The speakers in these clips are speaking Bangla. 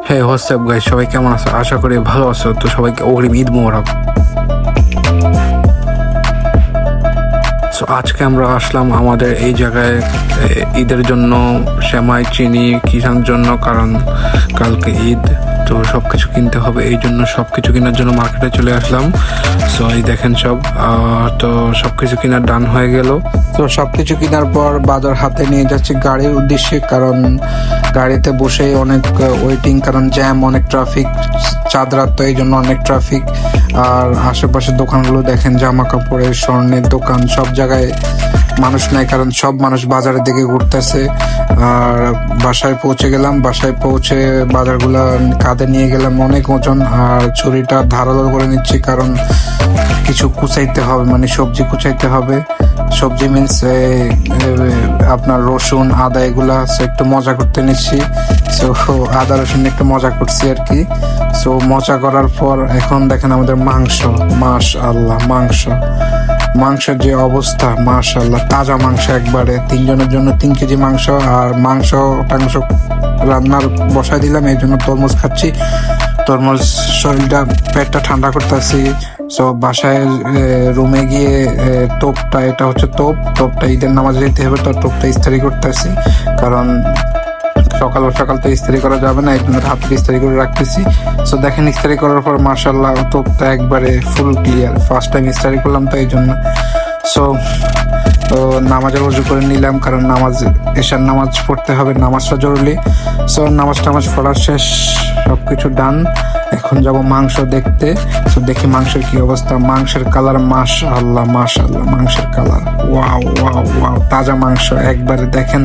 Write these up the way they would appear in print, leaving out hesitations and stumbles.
হে হোয়াটসঅ্যাপ গাইস, সবাই কেমন আছো? আশা করি ভালো আছো। তো সবাইকে অগ্রিম ঈদ মোবারক। সো আজকে আমরা আসলাম আমাদের এই জায়গায় ঈদের জন্য সেমাই চিনি কিনার জন্য, কারণ কালকে ঈদ। তো সব কিছু কিনতে হবে, এই জন্য সব কিছু কেনার জন্য মার্কেটে চলে আসলাম। সো এই দেখেন সব তো সব কিছু কেনার ডান হয়ে গেল। তো সব কিছু কেনার পর বাজার হাতে নিয়ে যাচ্ছি গাড়ির উদ্দেশ্যে, কারণ গাড়িতে বসেই অনেক ওয়েটিং, কারণ জ্যাম, অনেক ট্রাফিক, চাঁদ রাত, তো এই জন্য অনেক ট্রাফিক। আর আশেপাশের দোকানগুলো দেখেন, জামা কাপড়ের, স্বর্ণের দোকান, সব জায়গায় মানুষ নাই, কারণ সব মানুষ বাজারের দিকে ঘুরতেছে। আর বাসায় পৌঁছে গেলাম, বাসায় পৌঁছে বাজারগুলা কাঁধে নিয়ে গেলাম, অনেক ওজন। আর ছুরিটা ধারালো করে নিচ্ছি, কারণ কিছু কুচাইতে হবে, মানে সবজি কুচাইতে হবে। সবজি মিন্স আপনার রসুন, আদা, এগুলা। সো একটু মজা করতে নিচ্ছি। সো আদা রসুন একটু মজা করছি আর কি। সো মজা করার পর এখন দেখেন আমাদের মাংস, মাশাআল্লাহ, মাংসের যে অবস্থা, মাশাআল্লাহ, তাজা মাংস একবারে। 3 জনের জন্য 3 কেজি মাংস। আর মাংস রান্নার বসাই দিলাম, এই জন্য তরমুজ খাচ্ছি। তরমুজ শরীরটা, পেটটা ঠান্ডা করতেছি। সো বাসায় রুমে গিয়ে টোপটা, এটা হচ্ছে টোপটা ঈদের নামাজে যেতে হবে, তো টোপটা ইস্ত্রি করতেছি, কারণ সকাল তো ইস্ত্রি করা যাবে না, এই জন্য হাতে ইস্ত্রি করে রাখতেছি। সো দেখেন ইস্ত্রি করার পর মাশাআল্লাহ টোপটা একবারে ফুল ক্লিয়ার। ফার্স্ট টাইম ইস্ত্রি করলাম, তো এই জন্য। সো তো নামাজের ওযু করে নিলাম, কারণ এশার নামাজ পড়তে হবে, নামাজটা জরুরি। সো নামাজ পড়া শেষ, সবকিছু ডান। এখন যাব মাংস দেখতে। তো দেখি মাংসের কি অবস্থা। মাংসের কালার মাশাআল্লাহ, মাংসের কালার ওয়াও, তাজা মাংস একবারে। দেখেন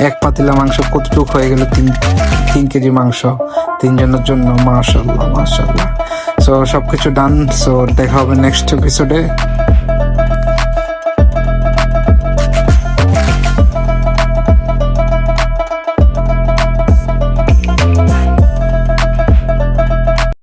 এক পাতিলা মাংস কতটুক হয়ে গেল, 3 কেজি মাংস 3 জনের জন্য। মাশাআল্লাহ। সো সবকিছু ডান। সো দেখা হবে নেক্সট এপিসোডে।